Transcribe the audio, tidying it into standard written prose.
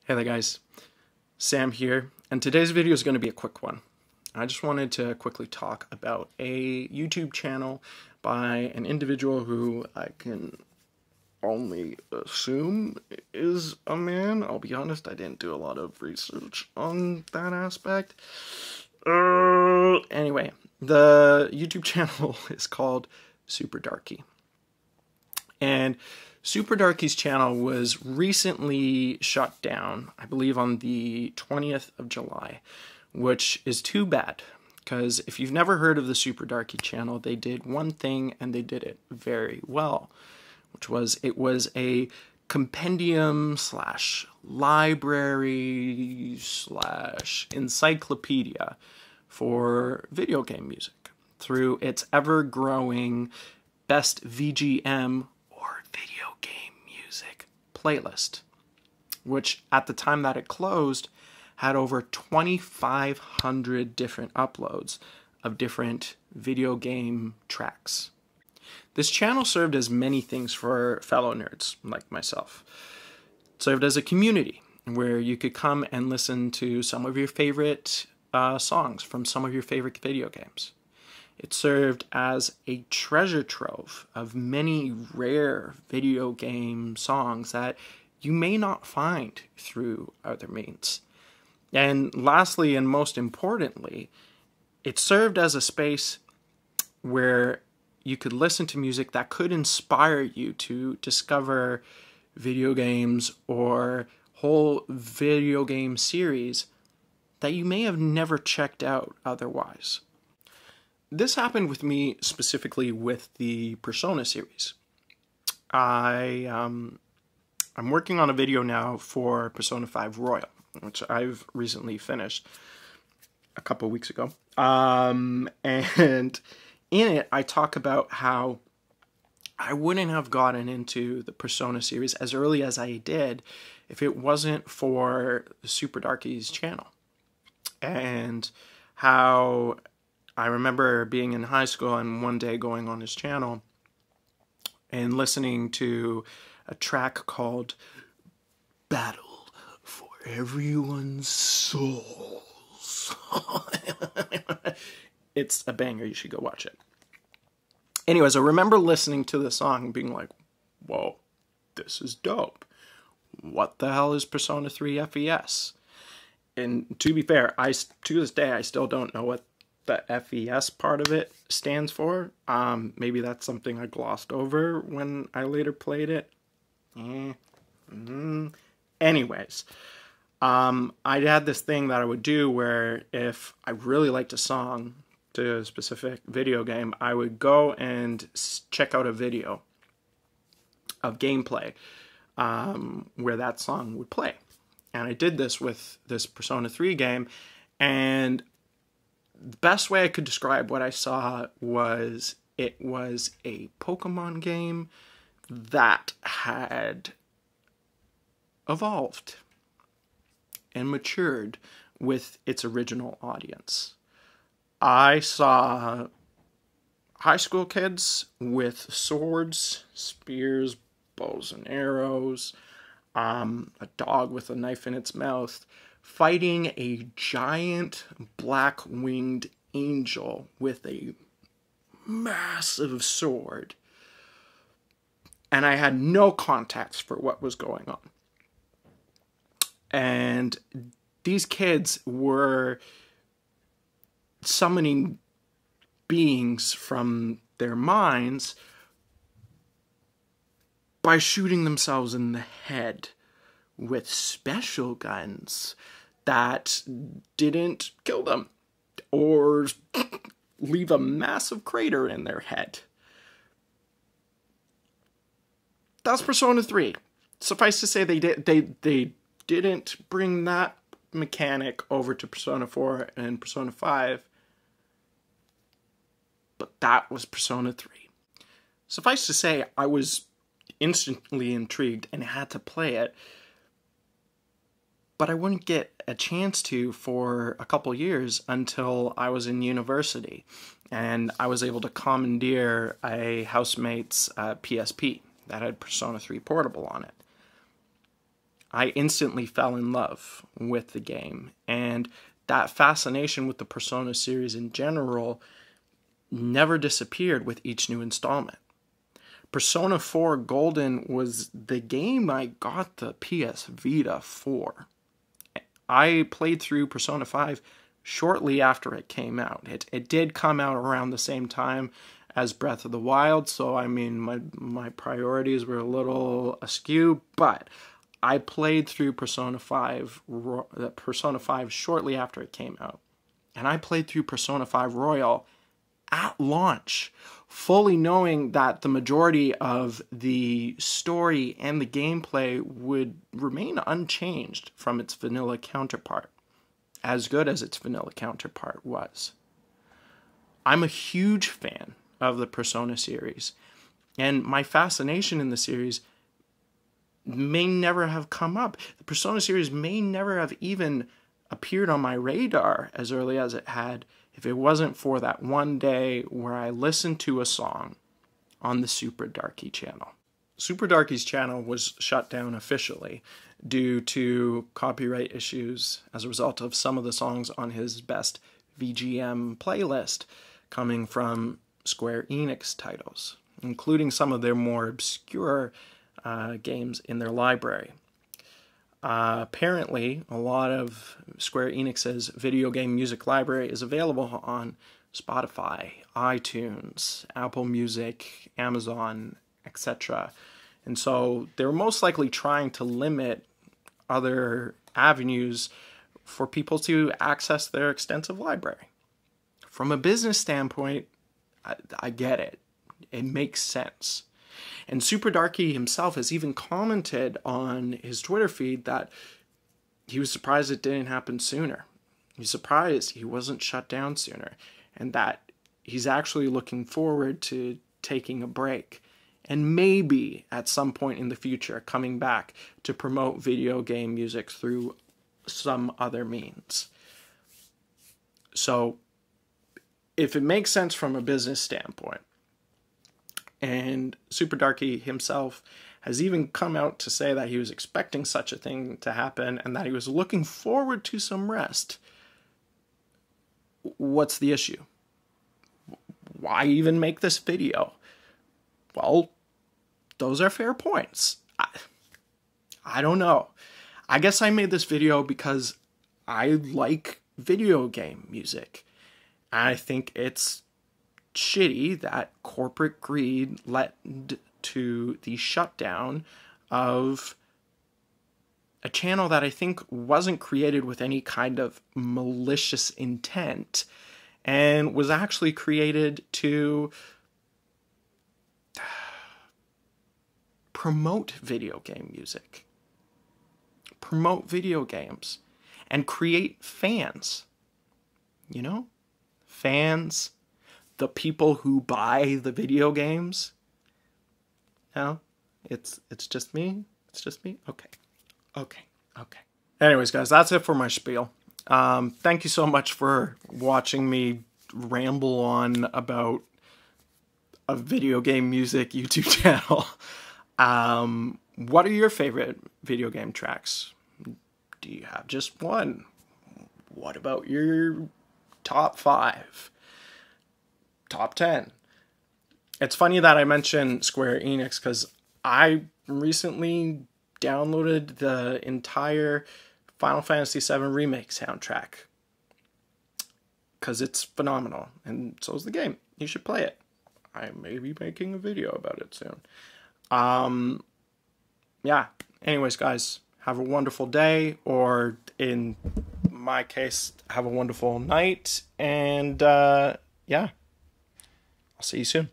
Hey there guys, Sam here, and today's video is going to be a quick one. I just wanted to quickly talk about a YouTube channel by an individual who I can only assume is a man. I'll be honest, I didn't do a lot of research on that aspect. Anyway, the YouTube channel is called SupraDarky. And SupraDarky's channel was recently shut down, I believe on the 20th of July, which is too bad, because if you've never heard of the SupraDarky channel, they did one thing and they did it very well, which was it was a compendium slash library slash encyclopedia for video game music through its ever-growing best VGM video game music playlist, which at the time that it closed had over 2,500 different uploads of different video game tracks. This channel served as many things for fellow nerds like myself. It served as a community where you could come and listen to some of your favorite songs from some of your favorite video games. It served as a treasure trove of many rare video game songs that you may not find through other means. And lastly, and most importantly, it served as a space where you could listen to music that could inspire you to discover video games or whole video game series that you may have never checked out otherwise. This happened with me specifically with the Persona series. I'm working on a video now for Persona 5 Royal, which I've recently finished a couple weeks ago. And in it, I talk about how I wouldn't have gotten into the Persona series as early as I did if it wasn't for the SupraDarky's channel. And how I remember being in high school and one day going on his channel and listening to a track called Battle for Everyone's Souls. It's a banger, you should go watch it. Anyways, I remember listening to the song and being like, whoa, this is dope. What the hell is Persona 3 FES? And to be fair, to this day, I still don't know what the FES part of it stands for. Maybe that's something I glossed over when I later played it. Anyways, I had this thing that I would do where if I really liked a song to a specific video game, I would go and check out a video of gameplay where that song would play. And I did this with this Persona 3 game, and the best way I could describe what I saw was it was a Pokemon game that had evolved and matured with its original audience. I saw high school kids with swords, spears, bows and arrows, a dog with a knife in its mouth, fighting a giant black-winged angel with a massive sword. And I had no context for what was going on. And these kids were summoning beings from their minds by shooting themselves in the head with special guns that didn't kill them or leave a massive crater in their head. That's Persona 3. Suffice to say, they didn't bring that mechanic over to Persona 4 and Persona 5, but that was Persona 3. Suffice to say, I was instantly intrigued and had to play it, but I wouldn't get a chance to for a couple years until I was in university, and I was able to commandeer a housemate's PSP that had Persona 3 Portable on it. I instantly fell in love with the game. And that fascination with the Persona series in general never disappeared with each new installment. Persona 4 Golden was the game I got the PS Vita for. I played through Persona 5 shortly after it came out. It did come out around the same time as Breath of the Wild, so I mean my priorities were a little askew, but I played through Persona 5 shortly after it came out. And I played through Persona 5 Royal at launch, fully knowing that the majority of the story and the gameplay would remain unchanged from its vanilla counterpart, as good as its vanilla counterpart was. I'm a huge fan of the Persona series, and my fascination in the series may never have come up. The Persona series may never have even appeared on my radar as early as it had if it wasn't for that one day where I listened to a song on the SupraDarky channel. SupraDarky's channel was shut down officially due to copyright issues as a result of some of the songs on his best VGM playlist coming from Square Enix titles, including some of their more obscure games in their library. Apparently, a lot of Square Enix's video game music library is available on Spotify, iTunes, Apple Music, Amazon, etc. And so they're most likely trying to limit other avenues for people to access their extensive library. From a business standpoint, I get it. It makes sense. And SupraDarky himself has even commented on his Twitter feed that he was surprised it didn't happen sooner. He's surprised he wasn't shut down sooner, and that he's actually looking forward to taking a break and maybe at some point in the future coming back to promote video game music through some other means. So if it makes sense from a business standpoint, and SupraDarky himself has even come out to say that he was expecting such a thing to happen and that he was looking forward to some rest, what's the issue? Why even make this video? Well, those are fair points. I don't know. I guess I made this video because I like video game music. I think it's shitty that corporate greed led to the shutdown of a channel that I think wasn't created with any kind of malicious intent and was actually created to promote video game music, promote video games, and create fans. You know? Fans, the people who buy the video games. No? It's just me? It's just me? Okay. Anyways, guys, that's it for my spiel. Thank you so much for watching me ramble on about a video game music YouTube channel. What are your favorite video game tracks? Do you have just one? What about your top 5? Top 10? It's funny that I mentioned Square Enix because I recently downloaded the entire Final Fantasy VII Remake soundtrack because it's phenomenal, and so is the game. You should play it. I may be making a video about it soon. Yeah. Anyways, guys, have a wonderful day, or in my case, have a wonderful night, and yeah, I'll see you soon.